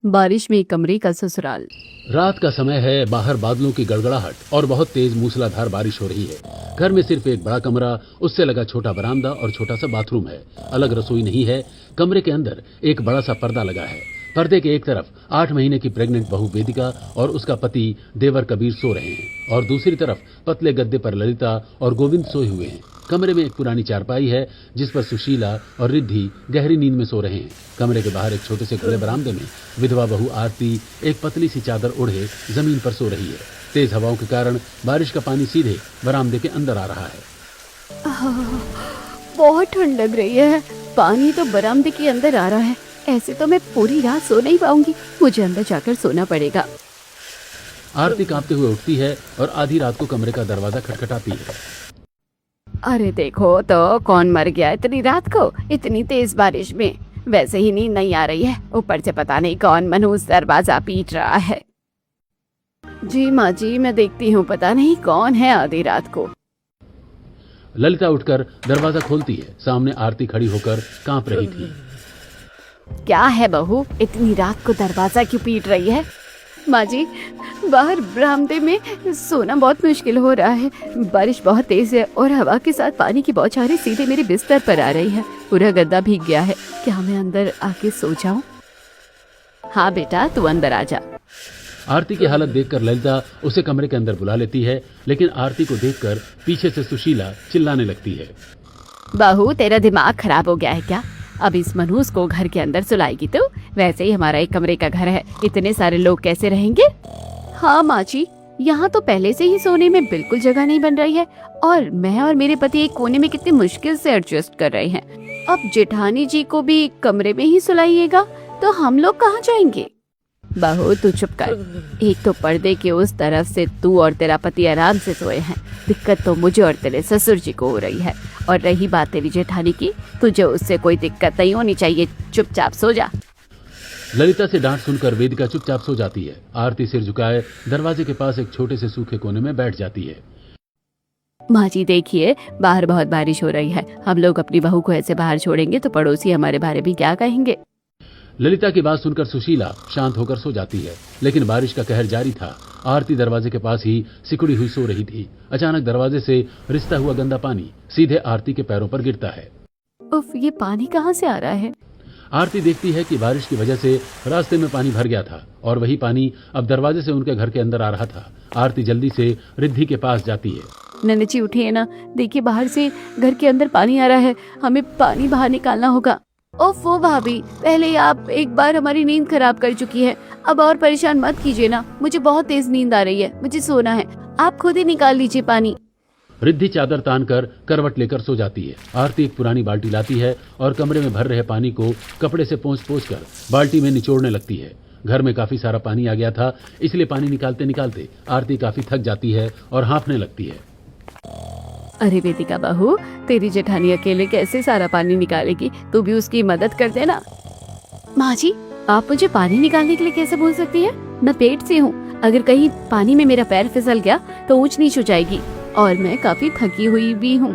बारिश में कमरे का ससुराल। रात का समय है, बाहर बादलों की गड़गड़ाहट और बहुत तेज मूसलाधार बारिश हो रही है। घर में सिर्फ एक बड़ा कमरा, उससे लगा छोटा बरामदा और छोटा सा बाथरूम है। अलग रसोई नहीं है। कमरे के अंदर एक बड़ा सा पर्दा लगा है। पर्दे के एक तरफ 8 महीने की प्रेग्नेंट बहू वेदिका और उसका पति देवर कबीर सो रहे हैं और दूसरी तरफ पतले गद्दे पर ललिता और गोविंद सोए हुए हैं। कमरे में एक पुरानी चारपाई है जिस पर सुशीला और रिद्धि गहरी नींद में सो रहे हैं। कमरे के बाहर एक छोटे से खुले बरामदे में विधवा बहू आरती एक पतली सी चादर ओढ़े जमीन पर सो रही है। तेज हवाओं के कारण बारिश का पानी सीधे बरामदे के अंदर आ रहा है। बहुत ठंड लग रही है। पानी तो बरामदे के अंदर आ रहा है। ऐसे तो मैं पूरी रात सो नहीं पाऊंगी। मुझे अंदर जाकर सोना पड़ेगा। आरती कांपते हुए उठती है और आधी रात को कमरे का दरवाजा खटखटाती है। अरे देखो तो कौन मर गया इतनी रात को, इतनी तेज बारिश में। वैसे ही नींद नहीं आ रही है, ऊपर से पता नहीं कौन मनहूस दरवाजा पीट रहा है। जी माँ जी, मैं देखती हूँ, पता नहीं कौन है आधी रात को। ललिता उठकर दरवाजा खोलती है। सामने आरती खड़ी होकर कांप रही थी। क्या है बहू, इतनी रात को दरवाजा क्यों पीट रही है? माँ जी, बाहर बरामदे में सोना बहुत मुश्किल हो रहा है। बारिश बहुत तेज है और हवा के साथ पानी की बौछारें सीधे मेरे बिस्तर पर आ रही है। पूरा गद्दा भीग गया है। क्या मैं अंदर आके सो जाऊं? हाँ बेटा, तू अंदर आ जा। आरती की हालत देखकर ललिता उसे कमरे के अंदर बुला लेती है, लेकिन आरती को देखकर पीछे से सुशीला चिल्लाने लगती है। बहू, तेरा दिमाग खराब हो गया है क्या? अब इस मनहूस को घर के अंदर सुलाएगी तो? वैसे ही हमारा एक कमरे का घर है, इतने सारे लोग कैसे रहेंगे? हाँ माँ जी, यहाँ तो पहले से ही सोने में बिल्कुल जगह नहीं बन रही है और मैं और मेरे पति एक कोने में कितनी मुश्किल से एडजस्ट कर रहे हैं। अब जेठानी जी को भी कमरे में ही सुलाइएगा तो हम लोग कहाँ जाएंगे? बहू तू चुप कर। एक तो पर्दे के उस तरफ से तू और तेरा पति आराम से सोए हैं। दिक्कत तो मुझे और तेरे ससुर जी को हो रही है। और रही बात तेरी जेठानी की, तुझे उससे कोई दिक्कत नहीं होनी चाहिए। चुपचाप सो जा। ललिता से डांट सुनकर वेदिका चुपचाप सो जाती है। आरती सिर झुकाए दरवाजे के पास एक छोटे से सूखे कोने में बैठ जाती है। माँ जी देखिए, बाहर बहुत बारिश हो रही है। हम लोग अपनी बहू को ऐसे बाहर छोड़ेंगे तो पड़ोसी हमारे बारे में क्या कहेंगे? ललिता की बात सुनकर सुशीला शांत होकर सो जाती है, लेकिन बारिश का कहर जारी था। आरती दरवाजे के पास ही सिकुड़ी हुई सो रही थी। अचानक दरवाजे से रिसता हुआ गंदा पानी सीधे आरती के पैरों पर गिरता है। उफ, ये पानी कहाँ से आ रहा है? आरती देखती है कि बारिश की वजह से रास्ते में पानी भर गया था और वही पानी अब दरवाजे से उनके घर के अंदर आ रहा था। आरती जल्दी से रिद्धि के पास जाती है। नन्ही जी उठिए ना, देखिए बाहर से घर के अंदर पानी आ रहा है। हमें पानी बाहर निकालना होगा। ओफो भाभी, पहले ही आप एक बार हमारी नींद खराब कर चुकी है। अब और परेशान मत कीजिए ना। मुझे बहुत तेज नींद आ रही है, मुझे सोना है। आप खुद ही निकाल लीजिए पानी। रिद्धि चादर तानकर करवट लेकर सो जाती है। आरती एक पुरानी बाल्टी लाती है और कमरे में भर रहे पानी को कपड़े से पोंछ कर बाल्टी में निचोड़ने लगती है। घर में काफी सारा पानी आ गया था, इसलिए पानी निकालते निकालते आरती काफी थक जाती है और हाँफने लगती है। अरे वेदिका बहू, तेरी जेठानी अकेले कैसे सारा पानी निकालेगी? तू भी उसकी मदद कर देना। माँ जी, आप मुझे पानी निकालने के लिए कैसे बोल सकती है? मैं पेट से हूँ। अगर कहीं पानी में मेरा पैर फिसल गया तो ऊंच नीच हो जाएगी और मैं काफी थकी हुई भी हूँ।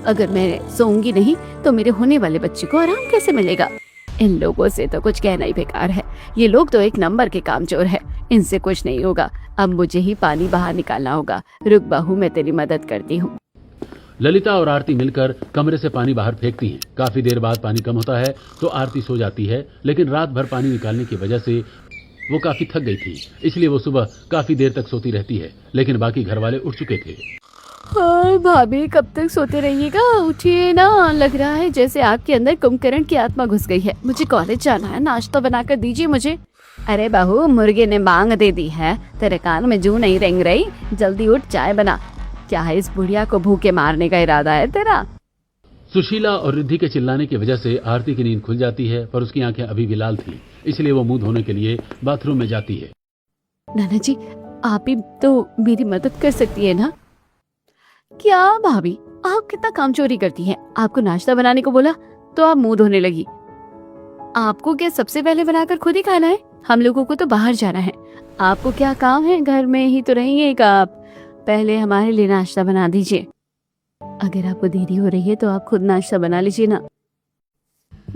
अगर मैं सोऊंगी नहीं तो मेरे होने वाले बच्चे को आराम कैसे मिलेगा? इन लोगों से तो कुछ कहना ही बेकार है। ये लोग तो एक नंबर के कामचोर है। इनसे कुछ नहीं होगा। अब मुझे ही पानी बाहर निकालना होगा। रुक बहू, मैं तेरी मदद करती हूँ। ललिता और आरती मिलकर कमरे से पानी बाहर फेंकती हैं। काफी देर बाद पानी कम होता है तो आरती सो जाती है, लेकिन रात भर पानी निकालने की वजह से वो काफी थक गई थी, इसलिए वो सुबह काफी देर तक सोती रहती है। लेकिन बाकी घर वाले उठ चुके थे। हाँ भाभी, कब तक सोते रहिएगा? उठिए ना। लग रहा है जैसे आपके अंदर कुंभकर्ण की आत्मा घुस गई है। मुझे कॉलेज जाना है, नाश्ता बनाकर दीजिए मुझे। अरे बहू, मुर्गे ने मांग दे दी है, तेरे कान में जू नहीं रेंग रही। जल्दी उठ, चाय बना। क्या है, इस बुढ़िया को भूखे मारने का इरादा है तेरा? सुशीला और रिद्धि के चिल्लाने की वजह से आरती की नींद खुल जाती है, पर उसकी आंखें अभी भी लाल थी, इसलिए वो मुंह धोने के लिए बाथरूम में जाती है। नाना जी, आप ही तो मेरी मदद कर सकती है ना? क्या भाभी, आप कितना काम चोरी करती हैं? आपको नाश्ता बनाने को बोला तो आप मुंह धोने लगी। आपको क्या सबसे पहले बनाकर खुद ही खाना है? हम लोगों को तो बाहर जाना है। आपको क्या काम है? घर में ही तो रहिएगा आप। पहले हमारे लिए नाश्ता बना दीजिए। अगर आपको देरी हो रही है तो आप खुद नाश्ता बना लीजिए ना।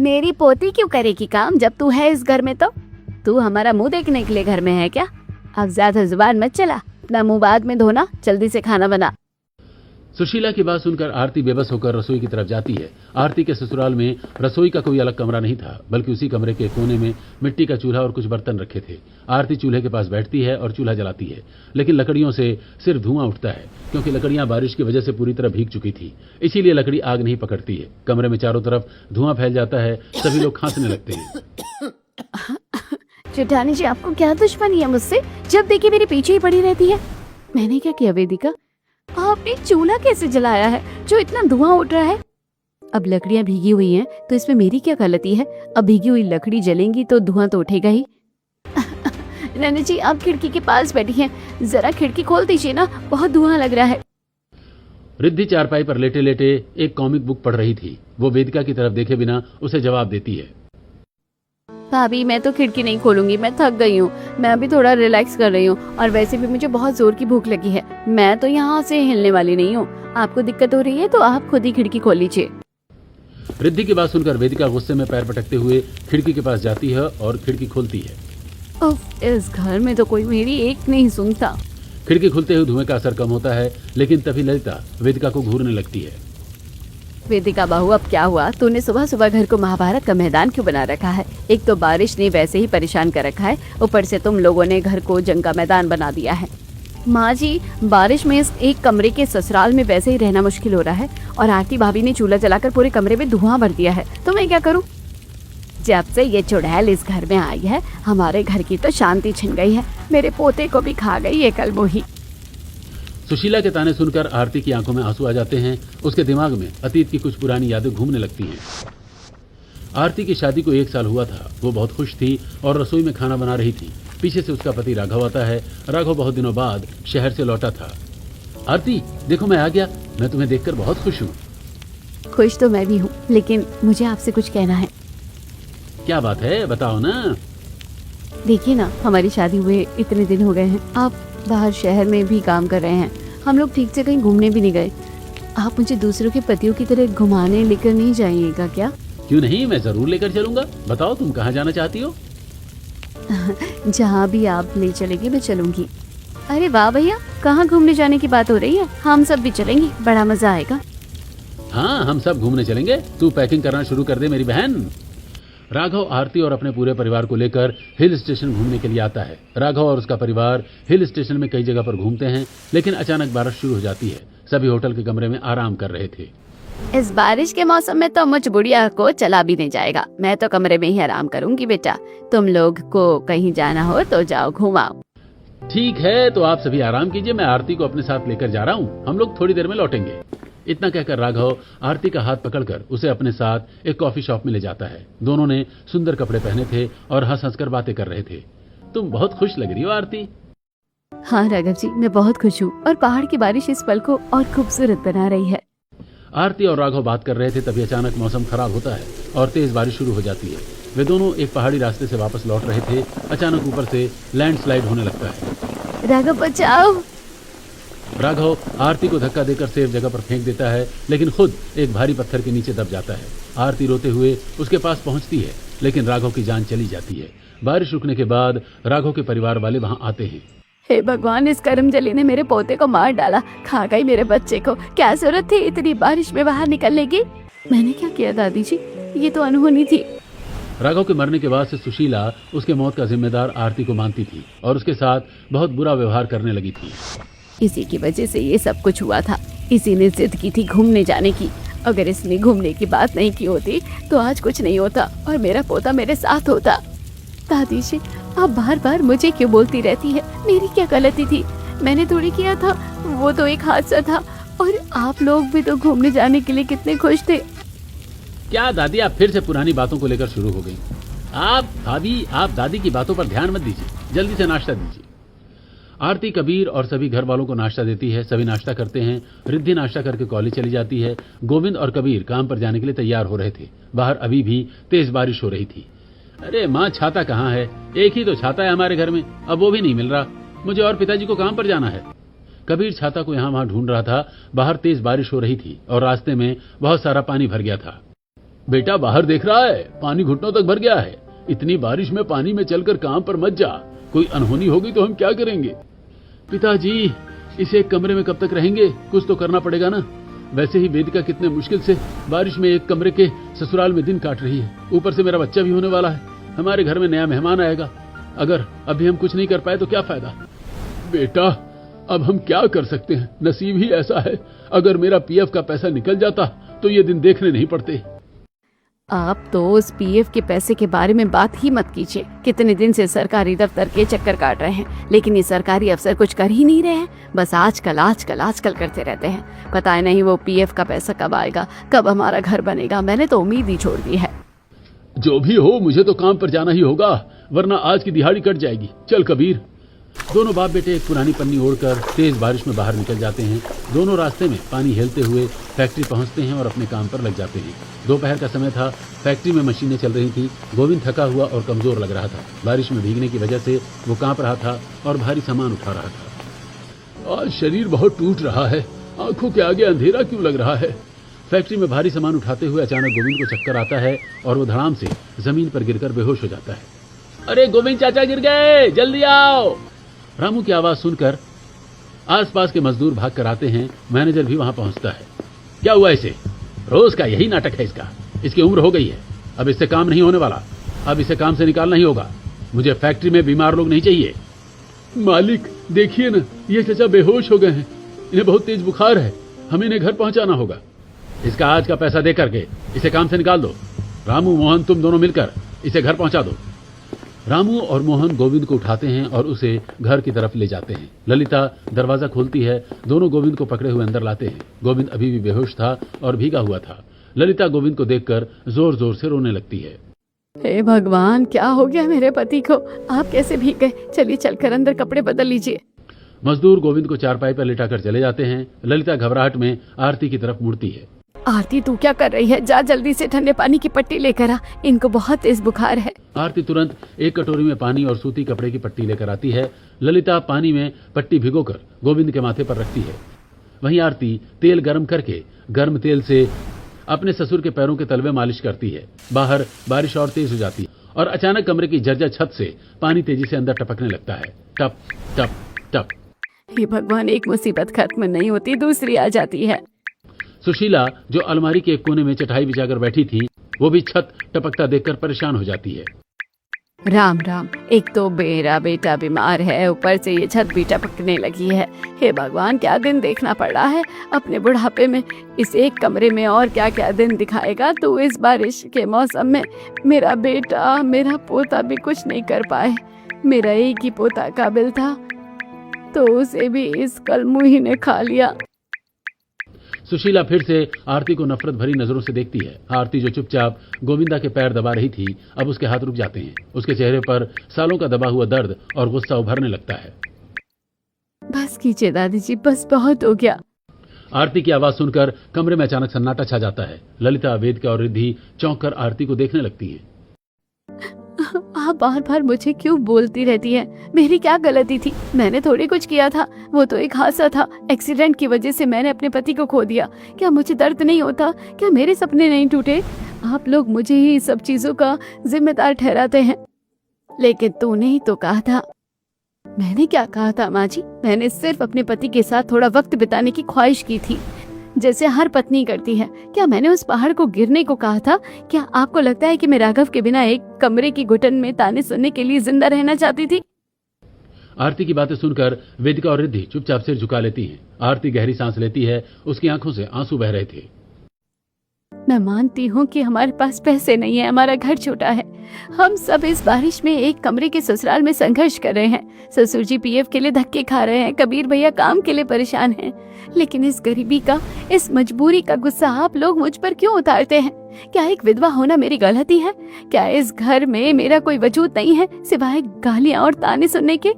मेरी पोती क्यों करेगी काम जब तू है इस घर में? तो तू हमारा मुंह देखने के लिए घर में है क्या? अब ज्यादा जुबान मत चला, अपना मुंह बाद में धोना, जल्दी से खाना बना। सुशीला की बात सुनकर आरती बेबस होकर रसोई की तरफ जाती है। आरती के ससुराल में रसोई का कोई अलग कमरा नहीं था, बल्कि उसी कमरे के कोने में मिट्टी का चूल्हा और कुछ बर्तन रखे थे। आरती चूल्हे के पास बैठती है और चूल्हा जलाती है, लेकिन लकड़ियों से सिर्फ धुआं उठता है, क्योंकि लकड़ियां बारिश की वजह से पूरी तरह भीग चुकी थी। इसीलिए लकड़ी आग नहीं पकड़ती है। कमरे में चारों तरफ धुआं फैल जाता है, सभी लोग खांसने लगते हैं। जेठानी जी, आपको क्या दुश्मनी है मुझसे? जब देखिए मेरे पीछे ही पड़ी रहती है। मैंने क्या किया वेदिका? आपने चूल्हा कैसे जलाया है जो इतना धुआं उठ रहा है? अब लकड़ियां भीगी हुई हैं तो इसमें मेरी क्या गलती है? अब भीगी हुई लकड़ी जलेंगी तो धुआं तो उठेगा ही। नैना जी, आप खिड़की के पास बैठी हैं, जरा खिड़की खोल दीजिए ना, बहुत धुआं लग रहा है। रिद्धि चारपाई पर लेटे लेटे एक कॉमिक बुक पढ़ रही थी। वो वेदिका की तरफ देखे बिना उसे जवाब देती है। भाभी, मैं तो खिड़की नहीं खोलूंगी, मैं थक गई हूँ। मैं अभी थोड़ा रिलैक्स कर रही हूँ और वैसे भी मुझे बहुत जोर की भूख लगी है। मैं तो यहाँ से हिलने वाली नहीं हूँ। आपको दिक्कत हो रही है तो आप खुद ही खिड़की खोल लीजिए। रिद्धि की बात सुनकर वेदिका गुस्से में पैर पटकते हुए खिड़की के पास जाती है और खिड़की खोलती है। उफ, इस घर में तो कोई मेरी एक नहीं सुनता। खिड़की खुलते हुए धुएं का असर कम होता है, लेकिन तभी ललिता वेदिका को घूरने लगती है। वेदिका बहू, अब क्या हुआ? तूने सुबह सुबह घर को महाभारत का मैदान क्यों बना रखा है? एक तो बारिश ने वैसे ही परेशान कर रखा है, ऊपर से तुम लोगों ने घर को जंग का मैदान बना दिया है। माँ जी, बारिश में इस एक कमरे के ससुराल में वैसे ही रहना मुश्किल हो रहा है और आरती भाभी ने चूल्हा जलाकर पूरे कमरे में धुआं भर दिया है, तो मैं क्या करूँ? जब से ये चुड़ैल इस घर में आई है, हमारे घर की तो शांति छिन गई है। मेरे पोते को भी खा गई ये कलमोही। सुशीला के ताने सुनकर आरती की आंखों में आंसू आ जाते हैं। उसके दिमाग में अतीत की कुछ पुरानी यादें घूमने लगती हैं। आरती की शादी को 1 साल हुआ था। वो बहुत खुश थी और रसोई में खाना बना रही थी। पीछे से उसका पति राघव आता है। राघव बहुत दिनों बाद शहर से लौटा था। आरती, देखो मैं आ गया। मैं तुम्हें देखकर बहुत खुश हूँ। खुश तो मैं भी हूँ, लेकिन मुझे आपसे कुछ कहना है। क्या बात है, बताओ ना। देखिए ना, हमारी शादी हुए इतने दिन हो गए हैं, आप बाहर शहर में भी काम कर रहे हैं, हम लोग ठीक से कहीं घूमने भी नहीं गए। आप मुझे दूसरों के पतियों की तरह घुमाने लेकर नहीं जाइएगा क्या? क्यों नहीं, मैं जरूर लेकर चलूंगा। बताओ तुम कहाँ जाना चाहती हो? जहाँ भी आप ले चलेंगे मैं चलूंगी। अरे वाह भैया, कहाँ घूमने जाने की बात हो रही है? हम सब भी चलेंगे, बड़ा मजा आएगा। हाँ, हम सब घूमने चलेंगे। तू पैकिंग करना शुरू कर दे मेरी बहन। राघव आरती और अपने पूरे परिवार को लेकर हिल स्टेशन घूमने के लिए आता है। राघव और उसका परिवार हिल स्टेशन में कई जगह पर घूमते हैं, लेकिन अचानक बारिश शुरू हो जाती है। सभी होटल के कमरे में आराम कर रहे थे। इस बारिश के मौसम में तो मुझ बुढ़िया को चला भी नहीं जाएगा। मैं तो कमरे में ही आराम करूंगी बेटा। तुम लोग को कहीं जाना हो तो जाओ, घुमाओ। ठीक है, तो आप सभी आराम कीजिए। मैं आरती को अपने साथ लेकर जा रहा हूँ। हम लोग थोड़ी देर में लौटेंगे। इतना कहकर राघव आरती का हाथ पकड़कर उसे अपने साथ एक कॉफी शॉप में ले जाता है। दोनों ने सुंदर कपड़े पहने थे और हंस हंस कर बातें कर रहे थे। तुम बहुत खुश लग रही हो आरती। हाँ राघव जी, मैं बहुत खुश हूँ और पहाड़ की बारिश इस पल को और खूबसूरत बना रही है। आरती और राघव बात कर रहे थे, तभी अचानक मौसम खराब होता है और तेज बारिश शुरू हो जाती है। वे दोनों एक पहाड़ी रास्ते से वापस लौट रहे थे। अचानक ऊपर से लैंडस्लाइड होने लगता है। राघव बचाओ। राघव आरती को धक्का देकर सेफ जगह पर फेंक देता है, लेकिन खुद एक भारी पत्थर के नीचे दब जाता है। आरती रोते हुए उसके पास पहुंचती है, लेकिन राघव की जान चली जाती है। बारिश रुकने के बाद राघव के परिवार वाले वहां आते हैं। हे भगवान, इस करमजली ने मेरे पोते को मार डाला, खा गई मेरे बच्चे को। क्या जरूरत थी इतनी बारिश में बाहर निकलने की? मैंने क्या किया दादी जी? ये तो अनहोनी थी। राघव के मरने के बाद से सुशीला उसके मौत का जिम्मेदार आरती को मानती थी और उसके साथ बहुत बुरा व्यवहार करने लगी थी। इसी की वजह से ये सब कुछ हुआ था। इसी ने जिद की थी घूमने जाने की। अगर इसने घूमने की बात नहीं की होती तो आज कुछ नहीं होता और मेरा पोता मेरे साथ होता। दादी जी, आप बार बार मुझे क्यों बोलती रहती है? मेरी क्या गलती थी? मैंने थोड़ी किया था, वो तो एक हादसा था। और आप लोग भी तो घूमने जाने के लिए कितने खुश थे। क्या दादी, आप फिर से पुरानी बातों को लेकर शुरू हो गई? आप दादी की बातों पर ध्यान मत दीजिए। जल्दी से नाश्ता दीजिए। आरती कबीर और सभी घर वालों को नाश्ता देती है। सभी नाश्ता करते हैं। रिद्धि नाश्ता करके कॉलेज चली जाती है। गोविंद और कबीर काम पर जाने के लिए तैयार हो रहे थे। बाहर अभी भी तेज बारिश हो रही थी। अरे माँ, छाता कहाँ है? एक ही तो छाता है हमारे घर में, अब वो भी नहीं मिल रहा। मुझे और पिताजी को काम पर जाना है। कबीर छाता को यहाँ वहां ढूंढ रहा था। बाहर तेज बारिश हो रही थी और रास्ते में बहुत सारा पानी भर गया था। बेटा, बाहर देख रहा है? पानी घुटनों तक भर गया है। इतनी बारिश में पानी में चलकर काम पर मत जा, कोई अनहोनी होगी तो हम क्या करेंगे। पिताजी, इस एक कमरे में कब तक रहेंगे, कुछ तो करना पड़ेगा ना। वैसे ही वेदिका कितने मुश्किल से बारिश में एक कमरे के ससुराल में दिन काट रही है, ऊपर से मेरा बच्चा भी होने वाला है, हमारे घर में नया मेहमान आएगा। अगर अभी हम कुछ नहीं कर पाए तो क्या फायदा। बेटा, अब हम क्या कर सकते हैं, नसीब ही ऐसा है। अगर मेरा पीएफ का पैसा निकल जाता तो ये दिन देखने नहीं पड़ते। आप तो उस पीएफ के पैसे के बारे में बात ही मत कीजिए। कितने दिन से सरकारी दफ्तर के चक्कर काट रहे हैं, लेकिन ये सरकारी अफसर कुछ कर ही नहीं रहे हैं। बस आजकल आजकल आजकल करते रहते हैं। पता है नहीं वो पीएफ का पैसा कब आएगा, कब हमारा घर बनेगा। मैंने तो उम्मीद ही छोड़ दी है। जो भी हो, मुझे तो काम पर जाना ही होगा, वरना आज की दिहाड़ी कट जाएगी। चल कबीर। दोनों बाप बेटे एक पुरानी पन्नी ओढ़कर तेज बारिश में बाहर निकल जाते हैं। दोनों रास्ते में पानी हेलते हुए फैक्ट्री पहुंचते हैं और अपने काम पर लग जाते हैं। दोपहर का समय था, फैक्ट्री में मशीनें चल रही थी। गोविंद थका हुआ और कमजोर लग रहा था। बारिश में भीगने की वजह से वो कांप रहा था और भारी सामान उठा रहा था। आज शरीर बहुत टूट रहा है, आंखों के आगे अंधेरा क्यों लग रहा है। फैक्ट्री में भारी सामान उठाते हुए अचानक गोविंद को चक्कर आता है और वो धड़ाम से जमीन पर गिरकर बेहोश हो जाता है। अरे गोविंद चाचा गिर गए, जल्दी आओ। रामू की आवाज सुनकर आसपास के मजदूर भाग कर आते हैं। मैनेजर भी वहां पहुंचता है। क्या हुआ इसे? रोज का यही नाटक है इसका। इसकी उम्र हो गई है, अब इससे काम नहीं होने वाला। अब इसे काम से निकालना ही होगा। मुझे फैक्ट्री में बीमार लोग नहीं चाहिए। मालिक देखिए ना, ये चाचा बेहोश हो गए हैं, इन्हें बहुत तेज बुखार है, हमें इन्हें घर पहुंचाना होगा। इसका आज का पैसा दे करके इसे काम से निकाल दो। रामू, मोहन, तुम दोनों मिलकर इसे घर पहुंचा दो। रामू और मोहन गोविंद को उठाते हैं और उसे घर की तरफ ले जाते हैं। ललिता दरवाजा खोलती है। दोनों गोविंद को पकड़े हुए अंदर लाते हैं। गोविंद अभी भी बेहोश था और भीगा हुआ था। ललिता गोविंद को देखकर जोर जोर से रोने लगती है। हे भगवान, क्या हो गया मेरे पति को? आप कैसे भीग गए? चलिए चलकर अंदर कपड़े बदल लीजिए। मजदूर गोविंद को चारपाई पर लिटाकर चले जाते हैं। ललिता घबराहट में आरती की तरफ मुड़ती है। आरती, तू क्या कर रही है? जा जल्दी से ठंडे पानी की पट्टी लेकर आ, इनको बहुत तेज बुखार है। आरती तुरंत एक कटोरी में पानी और सूती कपड़े की पट्टी लेकर आती है। ललिता पानी में पट्टी भिगोकर गोविंद के माथे पर रखती है। वहीं आरती तेल गर्म करके गर्म तेल से अपने ससुर के पैरों के तलवे मालिश करती है। बाहर बारिश और तेज हो जाती है और अचानक कमरे की जर्जर छत से पानी तेजी से अंदर टपकने लगता है। टप टप टप। हे भगवान, एक मुसीबत खत्म नहीं होती, दूसरी आ जाती है। सुशीला, जो अलमारी के एक कोने में चटाई बिछाकर बैठी थी, वो भी छत टपकता देखकर परेशान हो जाती है। राम राम, एक तो मेरा बेटा बीमार है, ऊपर से ये छत भी टपकने लगी है। हे भगवान, क्या दिन देखना पड़ रहा है अपने बुढ़ापे में। इस एक कमरे में और क्या क्या दिन दिखाएगा तू इस बारिश के मौसम में। मेरा बेटा, मेरा पोता भी कुछ नहीं कर पाए। मेरा एक ही पोता काबिल था, तो उसे भी इस कलमुही ने खा लिया। सुशीला फिर से आरती को नफरत भरी नजरों से देखती है। आरती, जो चुपचाप गोविंदा के पैर दबा रही थी, अब उसके हाथ रुक जाते हैं। उसके चेहरे पर सालों का दबा हुआ दर्द और गुस्सा उभरने लगता है। बस कीजिए दादी जी, बस बहुत हो गया। आरती की आवाज सुनकर कमरे में अचानक सन्नाटा छा जाता है। ललिता, वेदिका और रिद्धि चौंक कर आरती को देखने लगती हैं। आप बार बार मुझे क्यों बोलती रहती है? मेरी क्या गलती थी? मैंने थोड़ी कुछ किया था, वो तो एक हादसा था। एक्सीडेंट की वजह से मैंने अपने पति को खो दिया। क्या मुझे दर्द नहीं होता? क्या मेरे सपने नहीं टूटे? आप लोग मुझे ही सब चीजों का जिम्मेदार ठहराते हैं, लेकिन तूने ही तो कहा था। मैंने क्या कहा था माँ जी? मैंने सिर्फ अपने पति के साथ थोड़ा वक्त बिताने की ख्वाहिश की थी, जैसे हर पत्नी करती है। क्या मैंने उस पहाड़ को गिरने को कहा था? क्या आपको लगता है कि मैं राघव के बिना एक कमरे की घुटन में ताने सुनने के लिए जिंदा रहना चाहती थी? आरती की बातें सुनकर वेदिका और रिद्धि चुपचाप सिर झुका लेती हैं। आरती गहरी सांस लेती है। उसकी आंखों से आंसू बह रहे थे। मैं मानती हूँ कि हमारे पास पैसे नहीं है, हमारा घर छोटा है। हम सब इस बारिश में एक कमरे के ससुराल में संघर्ष कर रहे हैं। ससुर जी पीएफ के लिए धक्के खा रहे हैं, कबीर भैया काम के लिए परेशान हैं। लेकिन इस गरीबी का, इस मजबूरी का गुस्सा आप लोग मुझ पर क्यों उतारते हैं? क्या एक विधवा होना मेरी गलती है? क्या इस घर में मेरा कोई वजूद नहीं है सिवाय गालियां और ताने सुनने के?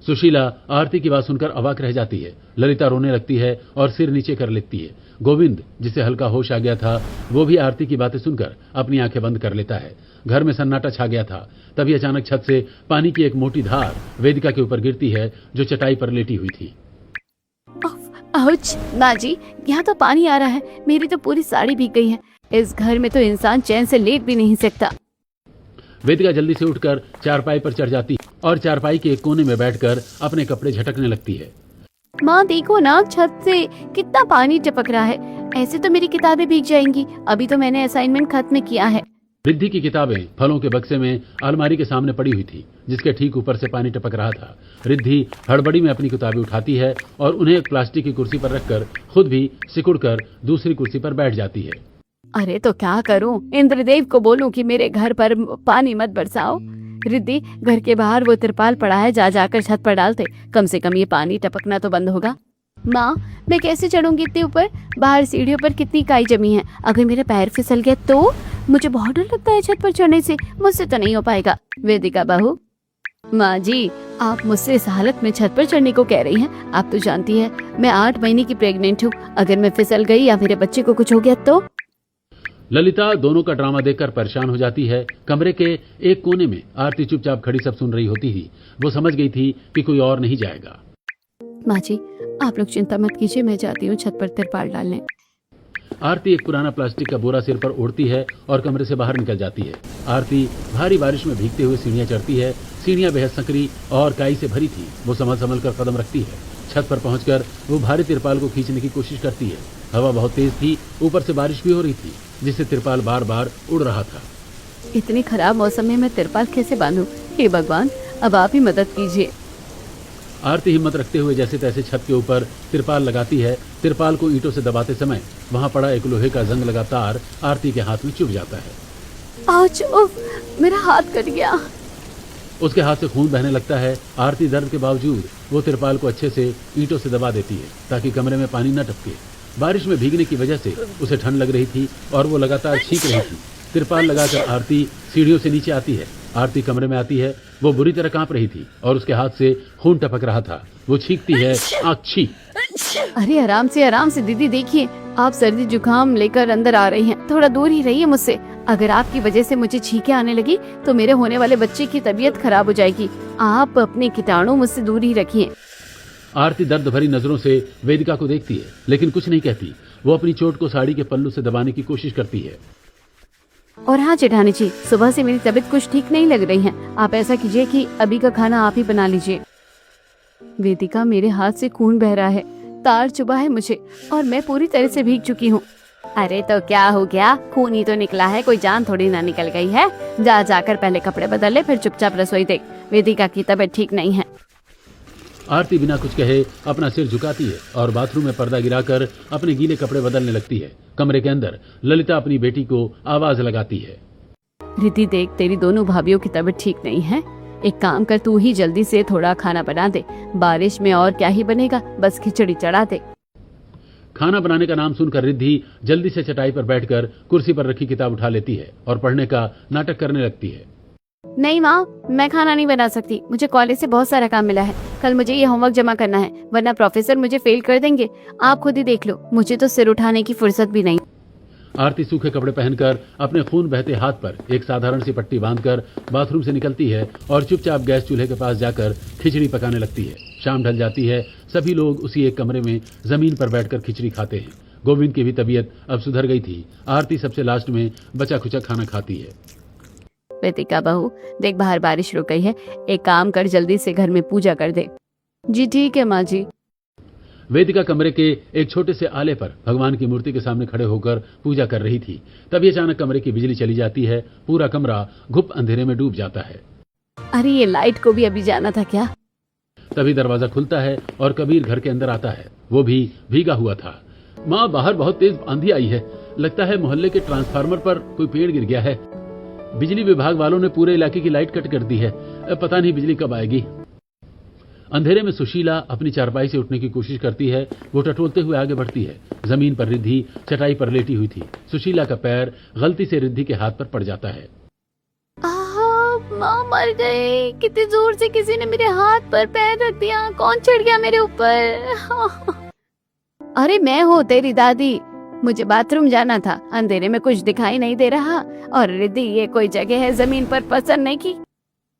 सुशीला आरती की बात सुनकर अवाक रह जाती है। ललिता रोने लगती है और सिर नीचे कर लेती है। गोविंद, जिसे हल्का होश आ गया था, वो भी आरती की बातें सुनकर अपनी आंखें बंद कर लेता है। घर में सन्नाटा छा गया था। तभी अचानक छत से पानी की एक मोटी धार वेदिका के ऊपर गिरती है, जो चटाई पर लेटी हुई थी। आउच, माँ जी, यहाँ तो पानी आ रहा है। मेरी तो पूरी साड़ी भीग गई है। इस घर में तो इंसान चैन से लेट भी नहीं सकता। वेदिका जल्दी से उठकर चारपाई पर चढ़ जाती है और चारपाई के एक कोने में बैठकर अपने कपड़े झटकने लगती है। माँ देखो ना, छत से कितना पानी टपक रहा है, ऐसे तो मेरी किताबें भीग जाएंगी। अभी तो मैंने असाइनमेंट खत्म किया है। रिद्धि की किताबें फलों के बक्से में अलमारी के सामने पड़ी हुई थी, जिसके ठीक ऊपर से पानी टपक रहा था। रिद्धि हड़बड़ी में अपनी किताबें उठाती है और उन्हें एक प्लास्टिक की कुर्सी पर रखकर खुद भी सिकुड़कर दूसरी कुर्सी पर बैठ जाती है। अरे तो क्या करूं, इंद्रदेव को बोलूं कि मेरे घर पर पानी मत बरसाओ। रिद्धि, घर के बाहर वो तिरपाल पड़ा है, जा जाकर छत पर डालते, कम से कम ये पानी टपकना तो बंद होगा। माँ, मैं कैसे चढ़ूंगी इतने ऊपर? बाहर सीढ़ियों पर कितनी काई जमी है, अगर मेरा पैर फिसल गया तो? मुझे बहुत डर लगता है छत पर चढ़ने से, मुझसे तो नहीं हो पाएगा। वेदिका बहू, माँ जी, आप मुझसे इस हालत में छत पर चढ़ने को कह रही हैं? आप तो जानती है मैं 8 महीने की प्रेग्नेंट हूँ, अगर मैं फिसल गई या मेरे बच्चे को कुछ हो गया तो? ललिता दोनों का ड्रामा देखकर परेशान हो जाती है। कमरे के एक कोने में आरती चुपचाप खड़ी सब सुन रही होती थी। वो समझ गई थी कि कोई और नहीं जाएगा। माँ जी, आप लोग चिंता मत कीजिए, मैं जाती हूँ छत पर तिरपाल डालने। आरती एक पुराना प्लास्टिक का बोरा सिर पर ओढ़ती है और कमरे से बाहर निकल जाती है। आरती भारी बारिश में भीगते हुए सीढ़ियां चढ़ती है। सीढ़ियां बेहद संकरी और काई से भरी थी। वो संभल कर कदम रखती है। छत पर पहुंचकर वो भारी तिरपाल को खींचने की कोशिश करती है। हवा बहुत तेज थी, ऊपर से बारिश भी हो रही थी, जिससे तिरपाल बार बार उड़ रहा था। इतनी खराब मौसम में मैं तिरपाल कैसे बांधूं? हे भगवान, अब आप ही मदद कीजिए। आरती हिम्मत रखते हुए जैसे तैसे छत के ऊपर तिरपाल लगाती है। तिरपाल को ईंटों से दबाते समय वहां पड़ा एक लोहे का जंग लगा तार आरती के हाथ में चुभ जाता है। आउच, उफ, मेरा हाथ कट गया। उसके हाथ से खून बहने लगता है। आरती दर्द के बावजूद वो तिरपाल को अच्छे से ईंटों से दबा देती है ताकि कमरे में पानी न टपके। बारिश में भीगने की वजह से उसे ठंड लग रही थी और वो लगातार छींक रही थी। तिरपाल लगाकर आरती सीढ़ियों से नीचे आती है। आरती कमरे में आती है। वो बुरी तरह कांप रही थी और उसके हाथ से खून टपक रहा था। वो छींकती है, आच्छी। अरे आराम से दीदी, देखिए आप सर्दी जुकाम लेकर अंदर आ रही हैं, थोड़ा दूर ही रहिए मुझसे। अगर आपकी वजह से मुझे छींकें आने लगी तो मेरे होने वाले बच्चे की तबीयत खराब हो जाएगी। आप अपने कीटाणु मुझसे दूर ही रखिए। आरती दर्द भरी नजरों से वेदिका को देखती है, लेकिन कुछ नहीं कहती। वो अपनी चोट को साड़ी के पल्लू से दबाने की कोशिश करती है। और हाँ जेठानी जी, सुबह से मेरी तबीयत कुछ ठीक नहीं लग रही है। आप ऐसा कीजिए कि अभी का खाना आप ही बना लीजिए। वेदिका, मेरे हाथ से खून बह रहा है, तार चुभा है मुझे और मैं पूरी तरह से भीग चुकी हूँ। अरे तो क्या हो गया, खून ही तो निकला है, कोई जान थोड़ी ना निकल गई है। जाकर पहले कपड़े बदल ले, फिर चुपचाप रसोई देख। वेदिका की तबीयत ठीक नहीं है। आरती बिना कुछ कहे अपना सिर झुकाती है और बाथरूम में पर्दा गिराकर अपने गीले कपड़े बदलने लगती है। कमरे के अंदर ललिता अपनी बेटी को आवाज लगाती है। रिद्धि देख, तेरी दोनों भाभीियों की तबीयत ठीक नहीं है। एक काम कर, तू ही जल्दी से थोड़ा खाना बना दे। बारिश में और क्या ही बनेगा, बस खिचड़ी चढ़ा दे। खाना बनाने का नाम सुनकर रिद्धि जल्दी से चटाई पर बैठकर कुर्सी पर रखी किताब उठा लेती है और पढ़ने का नाटक करने लगती है। नहीं माँ, मैं खाना नहीं बना सकती, मुझे कॉलेज से बहुत सारा काम मिला है। कल मुझे ये होमवर्क जमा करना है, वरना प्रोफेसर मुझे फेल कर देंगे। आप खुद ही देख लो, मुझे तो सिर उठाने की फुर्सत भी नहीं। आरती सूखे कपड़े पहनकर अपने खून बहते हाथ पर एक साधारण सी पट्टी बांधकर बाथरूम से निकलती है और चुपचाप गैस चूल्हे के पास जाकर खिचड़ी पकाने लगती है। शाम ढल जाती है। सभी लोग उसी एक कमरे में जमीन पर बैठकर खिचड़ी खाते हैं। गोविंद की भी तबीयत अब सुधर गई थी। आरती सबसे लास्ट में बचा खुचा खाना खाती है। वेदिका बहू, देख बाहर बारिश रुक गई है, एक काम कर, जल्दी से घर में पूजा कर दे। जी ठीक है माँ जी। वेदिका कमरे के एक छोटे से आले पर भगवान की मूर्ति के सामने खड़े होकर पूजा कर रही थी। तभी अचानक कमरे की बिजली चली जाती है। पूरा कमरा घुप अंधेरे में डूब जाता है। अरे ये लाइट को भी अभी जाना था क्या? तभी दरवाजा खुलता है और कबीर घर के अंदर आता है। वो भी भीगा हुआ था। माँ, बाहर बहुत तेज आंधी आई है, लगता है मोहल्ले के ट्रांसफार्मर पर कोई पेड़ गिर गया है। बिजली विभाग वालों ने पूरे इलाके की लाइट कट कर दी है, पता नहीं बिजली कब आएगी। अंधेरे में सुशीला अपनी चारपाई से उठने की कोशिश करती है। वो टटोलते हुए आगे बढ़ती है। जमीन पर रिद्धि चटाई पर लेटी हुई थी। सुशीला का पैर गलती से रिद्धि के हाथ पर पड़ जाता है। माँ मर गए, कितने जोर से किसी ने मेरे हाथ पर पैर रख दिया। कौन चढ़ गया मेरे ऊपर? अरे मैं हूँ तेरी दादी, मुझे बाथरूम जाना था, अंधेरे में कुछ दिखाई नहीं दे रहा और रिद्धि ये कोई जगह है जमीन पर पसंद नहीं की।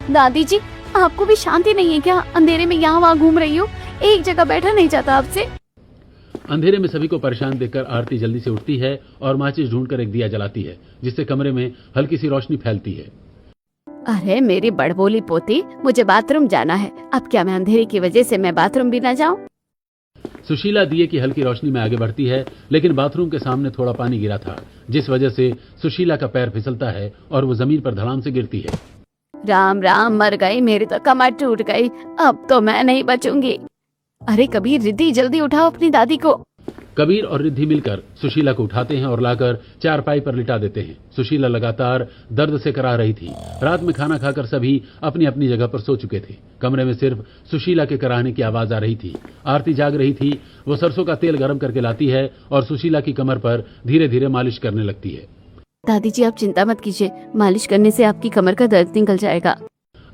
दादी जी, आपको भी शांति नहीं है क्या? अंधेरे में यहाँ वहाँ घूम रही हो, एक जगह बैठा नहीं जाता आपसे? अंधेरे में सभी को परेशान देखकर आरती जल्दी से उठती है और माचिस ढूंढकर एक दिया जलाती है, जिससे कमरे में हल्की सी रोशनी फैलती है। अरे मेरी बड़बोली पोती, मुझे बाथरूम जाना है। अब क्या मैं अंधेरे की वजह से मैं बाथरूम भी ना जाऊं? सुशीला दिए की हल्की रोशनी में आगे बढ़ती है, लेकिन बाथरूम के सामने थोड़ा पानी गिरा था, जिस वजह से सुशीला का पैर फिसलता है और वो जमीन पर धड़ाम से गिरती है। राम राम, मर गई, मेरी तो कमर टूट गई, अब तो मैं नहीं बचूंगी। अरे कबीर, रिद्धि जल्दी उठाओ अपनी दादी को। कबीर और रिद्धि मिलकर सुशीला को उठाते हैं और लाकर चारपाई पर लिटा देते हैं। सुशीला लगातार दर्द से करा रही थी। रात में खाना खाकर सभी अपनी अपनी जगह पर सो चुके थे। कमरे में सिर्फ सुशीला के कराहने की आवाज आ रही थी। आरती जाग रही थी। वो सरसों का तेल गर्म करके लाती है और सुशीला की कमर पर धीरे धीरे मालिश करने लगती है। दादी जी, आप चिंता मत कीजिए, मालिश करने से आपकी कमर का दर्द निकल जाएगा।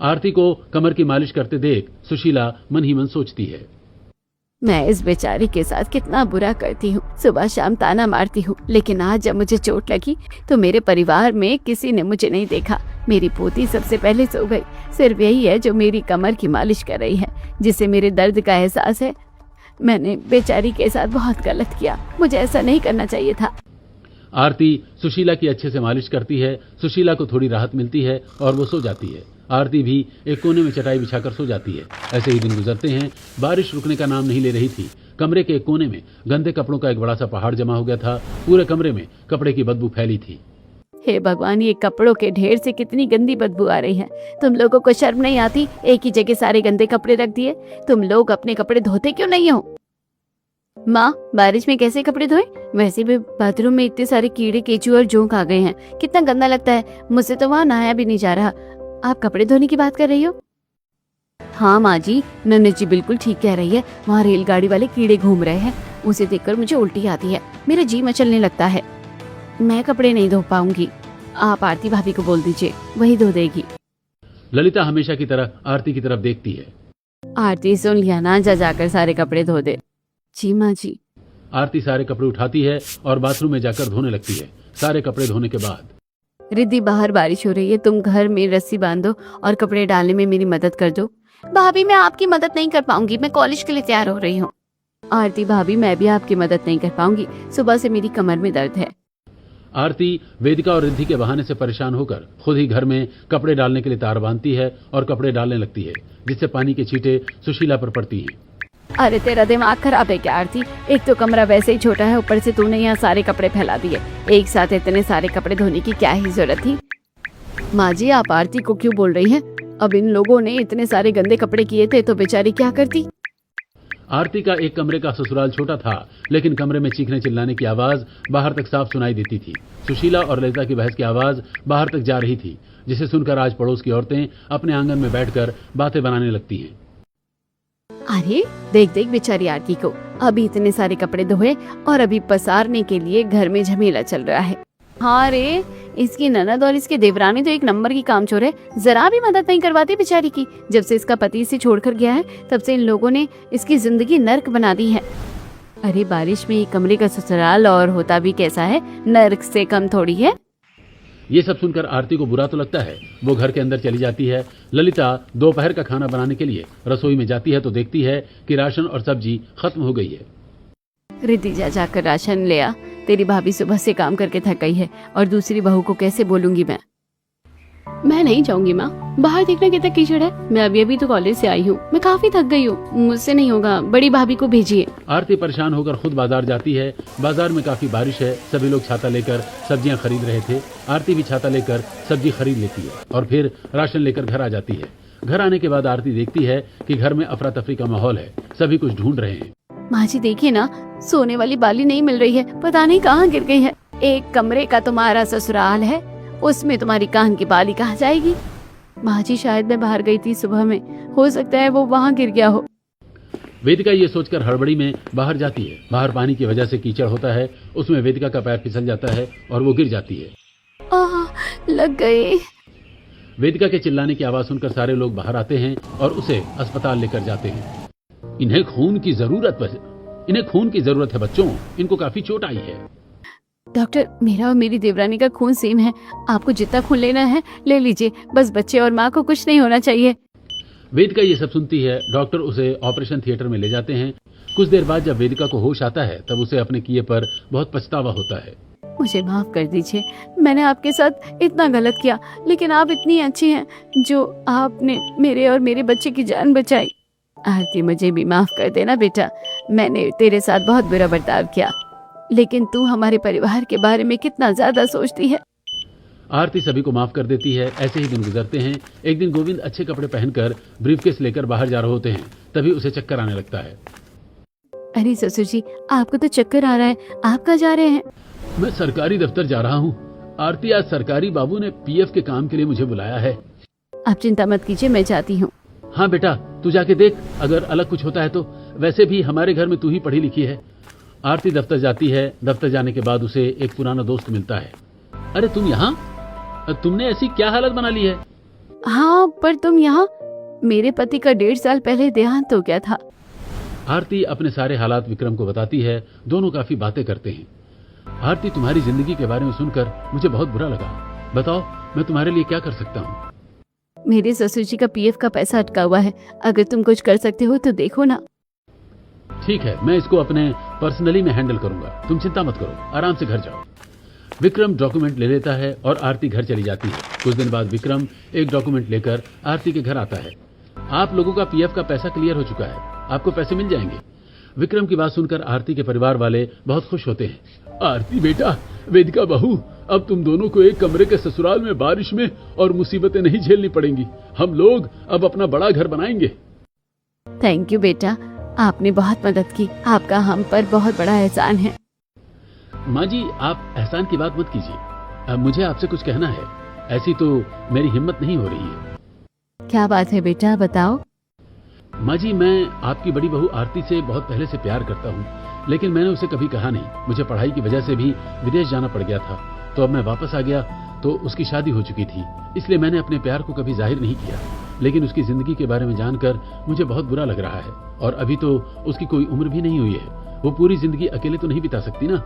आरती को कमर की मालिश करते देख सुशीला मन ही मन सोचती है, मैं इस बेचारी के साथ कितना बुरा करती हूँ। सुबह शाम ताना मारती हूँ, लेकिन आज जब मुझे चोट लगी तो मेरे परिवार में किसी ने मुझे नहीं देखा। मेरी पोती सबसे पहले सो गई। सिर्फ यही है जो मेरी कमर की मालिश कर रही है, जिससे मेरे दर्द का एहसास है। मैंने बेचारी के साथ बहुत गलत किया, मुझे ऐसा नहीं करना चाहिए था। आरती सुशीला की अच्छे से मालिश करती है। सुशीला को थोड़ी राहत मिलती है और वो सो जाती है। आरती भी एक कोने में चटाई बिछाकर सो जाती है। ऐसे ही दिन गुजरते हैं। बारिश रुकने का नाम नहीं ले रही थी। कमरे के एक कोने में गंदे कपड़ों का एक बड़ा सा पहाड़ जमा हो गया था। पूरे कमरे में कपड़े की बदबू फैली थी। हे भगवान, ये कपड़ों के ढेर से कितनी गंदी बदबू आ रही है। तुम लोगों को शर्म नहीं आती? एक ही जगह सारे गंदे कपड़े रख दिए। तुम लोग अपने कपड़े धोते क्यों नहीं हो? माँ, बारिश में कैसे कपड़े धोए? वैसे भी बाथरूम में इतने सारे कीड़े केचुए और जोंक आ गए हैं, कितना गंदा लगता है। मुझसे तो वहाँ नहाया भी नहीं जा रहा। आप कपड़े धोने की बात कर रही हो? हाँ माँ जी, नन्नू जी बिल्कुल ठीक कह रही है। वहाँ रेलगाड़ी वाले कीड़े घूम रहे हैं, उसे देखकर मुझे उल्टी आती है, मेरा जी मचलने लगता है। मैं कपड़े नहीं धो पाऊंगी, आप आरती भाभी को बोल दीजिए, वही धो देगी। ललिता हमेशा की तरह आरती की तरफ देखती है। आरती सुन लिया ना, जा जाकर सारे कपड़े धो दे। जी माँ जी। आरती सारे कपड़े उठाती है और बाथरूम में जाकर धोने लगती है। सारे कपड़े धोने के बाद, रिद्धि, बाहर बारिश हो रही है, तुम घर में रस्सी बांधो और कपड़े डालने में मेरी मदद कर दो। भाभी, मैं आपकी मदद नहीं कर पाऊंगी, मैं कॉलेज के लिए तैयार हो रही हूँ। आरती भाभी, मैं भी आपकी मदद नहीं कर पाऊंगी, सुबह से मेरी कमर में दर्द है। आरती वेदिका और रिद्धि के बहाने से परेशान होकर खुद ही घर में कपड़े डालने के लिए तार बांधती है और कपड़े डालने लगती है, जिससे पानी के छींटे सुशीला पर पड़ती हैं। अरे तेरा दिमाग खराब है क्या आरती? एक तो कमरा वैसे ही छोटा है, ऊपर से तूने यहाँ सारे कपड़े फैला दिए। एक साथ इतने सारे कपड़े धोने की क्या ही जरूरत थी? माँ जी, आप आरती को क्यों बोल रही हैं? अब इन लोगों ने इतने सारे गंदे कपड़े किए थे तो बेचारी क्या करती? आरती का एक कमरे का ससुराल छोटा था, लेकिन कमरे में चीखने चिल्लाने की आवाज बाहर तक साफ सुनाई देती थी। सुशीला और ललिता की बहस की आवाज बाहर तक जा रही थी, जिसे सुनकर आज पड़ोस की औरतें अपने आंगन में बैठकर बातें बनाने लगती हैं। अरे देख देख बेचारी आरती को, अभी इतने सारे कपड़े धोए और अभी पसारने के लिए घर में झमेला चल रहा है। हाँ रे, इसकी ननद और इसके देवरानी तो एक नंबर की कामचोर है, जरा भी मदद नहीं करवाती बेचारी की। जब से इसका पति इसे छोड़कर गया है, तब से इन लोगों ने इसकी जिंदगी नर्क बना दी है। अरे बारिश में एक कमरे का ससुराल और होता भी कैसा है, नर्क से कम थोड़ी है। ये सब सुनकर आरती को बुरा तो लगता है। वो घर के अंदर चली जाती है। ललिता दोपहर का खाना बनाने के लिए रसोई में जाती है तो देखती है कि राशन और सब्जी खत्म हो गई है। रिद्धि, जा जाकर राशन ले आ, तेरी भाभी सुबह से काम करके थक गई है और दूसरी बहू को कैसे बोलूंगी मैं नहीं जाऊंगी माँ, बाहर देखना कितना कीचड़ है। मैं अभी तो कॉलेज से आई हूँ, मैं काफी थक गई हूँ, मुझसे नहीं होगा, बड़ी भाभी को भेजिए। आरती परेशान होकर खुद बाजार जाती है। बाजार में काफी बारिश है, सभी लोग छाता लेकर सब्जियां खरीद रहे थे। आरती भी छाता लेकर सब्जी खरीद लेती है और फिर राशन लेकर घर आ जाती है। घर आने के बाद आरती देखती है कि घर में अफरा तफरी का माहौल है, सभी कुछ ढूंढ रहे हैं। माँ जी देखिए ना, सोने वाली बाली नहीं मिल रही है, पता नहीं कहाँ गिर गई है। एक कमरे का तुम्हारा ससुराल है, उसमें तुम्हारी कान की बाली कहाँ जाएगी? माँ जी, शायद मैं बाहर गई थी सुबह में, हो सकता है वो वहाँ गिर गया हो। वेदिका ये सोचकर हड़बड़ी में बाहर जाती है। बाहर पानी की वजह से कीचड़ होता है, उसमें वेदिका का पैर फिसल जाता है और वो गिर जाती है। लग गई। वेदिका के चिल्लाने की आवाज सुनकर सारे लोग बाहर आते हैं और उसे अस्पताल लेकर जाते हैं। इन्हें खून की जरूरत है बच्चों, इनको काफी चोट आई है। डॉक्टर, मेरा और मेरी देवरानी का खून सेम है, आपको जितना खून लेना है ले लीजिए, बस बच्चे और माँ को कुछ नहीं होना चाहिए। वेदिका ये सब सुनती है। डॉक्टर उसे ऑपरेशन थिएटर में ले जाते हैं। कुछ देर बाद जब वेदिका को होश आता है, तब उसे अपने किए पर बहुत पछतावा होता है। मुझे माफ कर दीजिए, मैंने आपके साथ इतना गलत किया, लेकिन आप इतनी अच्छी हैं जो आपने मेरे और मेरे बच्चे की जान बचाई। आरती, मुझे भी माफ कर देना बेटा, मैंने तेरे साथ बहुत बुरा बर्ताव किया, लेकिन तू हमारे परिवार के बारे में कितना ज्यादा सोचती है। आरती सभी को माफ कर देती है। ऐसे ही दिन गुजरते हैं। एक दिन गोविंद अच्छे कपड़े पहनकर ब्रीफकेस लेकर बाहर जा रहे होते हैं, तभी उसे चक्कर आने लगता है। अरे ससुर जी, आपको तो चक्कर आ रहा है, आप कहाँ जा रहे हैं? मैं सरकारी दफ्तर जा रहा हूँ। आरती, आज सरकारी बाबू ने पीएफ के काम के लिए मुझे बुलाया है। आप चिंता मत कीजिए, मैं जाती हूँ। हाँ बेटा, तू जाके देख, अगर अलग कुछ होता है तो। वैसे भी हमारे घर में तू ही पढ़ी लिखी है। आरती दफ्तर जाती है। दफ्तर जाने के बाद उसे एक पुराना दोस्त मिलता है। अरे तुम यहाँ, तुमने ऐसी क्या हालत बना ली है? हाँ, पर तुम यहाँ? मेरे पति का 1.5 साल पहले देहांत हो गया था। आरती अपने सारे हालात विक्रम को बताती है। दोनों काफी बातें करते हैं। आरती, तुम्हारी जिंदगी के बारे में सुनकर मुझे बहुत बुरा लगा। बताओ, मैं तुम्हारे लिए क्या कर सकता हूँ? मेरे ससुर जी का पीएफ का पैसा अटका हुआ है, अगर तुम कुछ कर सकते हो तो देखो ना। ठीक है, मैं इसको अपने पर्सनली में हैंडल करूंगा, तुम चिंता मत करो, आराम से घर जाओ। विक्रम डॉक्यूमेंट ले लेता है और आरती घर चली जाती है। कुछ दिन बाद विक्रम एक डॉक्यूमेंट लेकर आरती के घर आता है। आप लोगों का पीएफ का पैसा क्लियर हो चुका है, आपको पैसे मिल जाएंगे। विक्रम की बात सुनकर आरती के परिवार वाले बहुत खुश होते हैं। आरती बेटा, वेदिका बहू, अब तुम दोनों को एक कमरे के ससुराल में बारिश में और मुसीबतें नहीं झेलनी पड़ेंगी। हम लोग अब अपना बड़ा घर बनाएंगे। थैंक यू बेटा, आपने बहुत मदद की, आपका हम पर बहुत बड़ा एहसान है। माँ जी, आप एहसान की बात मत कीजिए, अब मुझे आपसे कुछ कहना है। ऐसी तो मेरी हिम्मत नहीं हो रही है। क्या बात है बेटा, बताओ। माँ जी, मैं आपकी बड़ी बहू आरती से बहुत पहले से प्यार करता हूँ, लेकिन मैंने उसे कभी कहा नहीं। मुझे पढ़ाई की वजह से भी विदेश जाना पड़ गया था, तो अब मैं वापस आ गया तो उसकी शादी हो चुकी थी, इसलिए मैंने अपने प्यार को कभी जाहिर नहीं किया। लेकिन उसकी जिंदगी के बारे में जानकर मुझे बहुत बुरा लग रहा है, और अभी तो उसकी कोई उम्र भी नहीं हुई है। वो पूरी जिंदगी अकेले तो नहीं बिता सकती ना।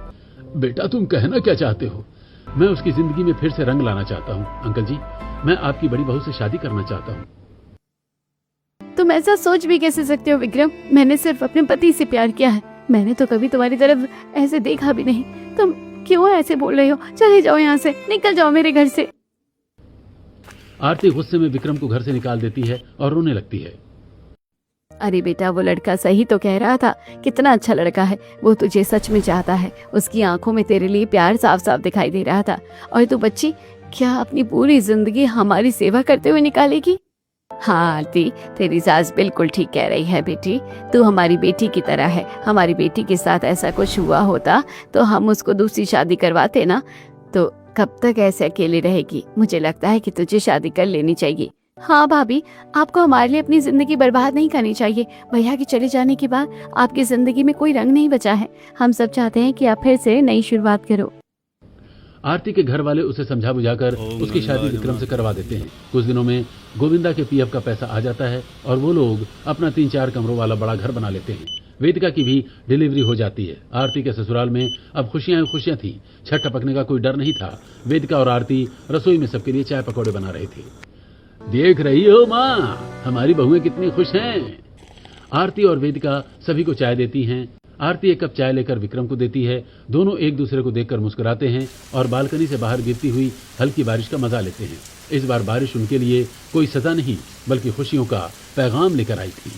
बेटा, तुम कहना क्या चाहते हो? मैं उसकी जिंदगी में फिर से रंग लाना चाहता हूँ। अंकल जी, मैं आपकी बड़ी बहू से शादी करना चाहता हूँ। तुम ऐसा सोच भी कैसे सकते हो विक्रम? मैंने सिर्फ अपने पति से प्यार किया है, मैंने तो कभी तुम्हारी तरफ ऐसे देखा भी नहीं। तुम क्यों ऐसे बोल रहे हो? चले जाओ यहाँ से, निकल जाओ मेरे घर से। आरती गुस्से में विक्रम को घर से निकाल देती है और रोने लगती है। अरे बेटा, वो लड़का सही तो कह रहा था, कितना अच्छा लड़का है, वो तुझे सच में चाहता है। उसकी आंखों में तेरे लिए प्यार साफ साफ दिखाई दे रहा था। और तू बच्ची, क्या अपनी पूरी जिंदगी हमारी सेवा करते हुए निकालेगी? हाँ आरती, तेरी सास बिल्कुल ठीक कह रही है बेटी, तू हमारी बेटी की तरह है। हमारी बेटी के साथ ऐसा कुछ हुआ होता तो हम उसको दूसरी शादी करवाते ना, तो कब तक ऐसे अकेली रहेगी? मुझे लगता है कि तुझे शादी कर लेनी चाहिए। हाँ भाभी, आपको हमारे लिए अपनी जिंदगी बर्बाद नहीं करनी चाहिए। भैया के चले जाने के बाद आपकी जिंदगी में कोई रंग नहीं बचा है। हम सब चाहते हैं कि आप फिर से नई शुरुआत करो। आरती के घर वाले उसे समझा बुझाकर उसकी शादी विक्रम से करवा देते हैं। कुछ दिनों में गोविंदा के पीएफ का पैसा आ जाता है और वो लोग अपना 3-4 कमरों वाला बड़ा घर बना लेते हैं। वेदिका की भी डिलीवरी हो जाती है। आरती के ससुराल में अब खुशियां खुशियां थी। छठ टपकने का कोई डर नहीं था। वेदिका और आरती रसोई में सबके लिए चाय पकौड़े बना रहे थे। देख रही हो माँ, हमारी बहुएं कितनी खुश हैं। आरती और वेदिका सभी को चाय देती हैं। आरती एक कप चाय लेकर विक्रम को देती है। दोनों एक दूसरे को देखकर मुस्कुराते हैं और बालकनी से बाहर गिरती हुई हल्की बारिश का मजा लेते हैं। इस बार बारिश उनके लिए कोई सजा नहीं, बल्कि खुशियों का पैगाम लेकर आई थी।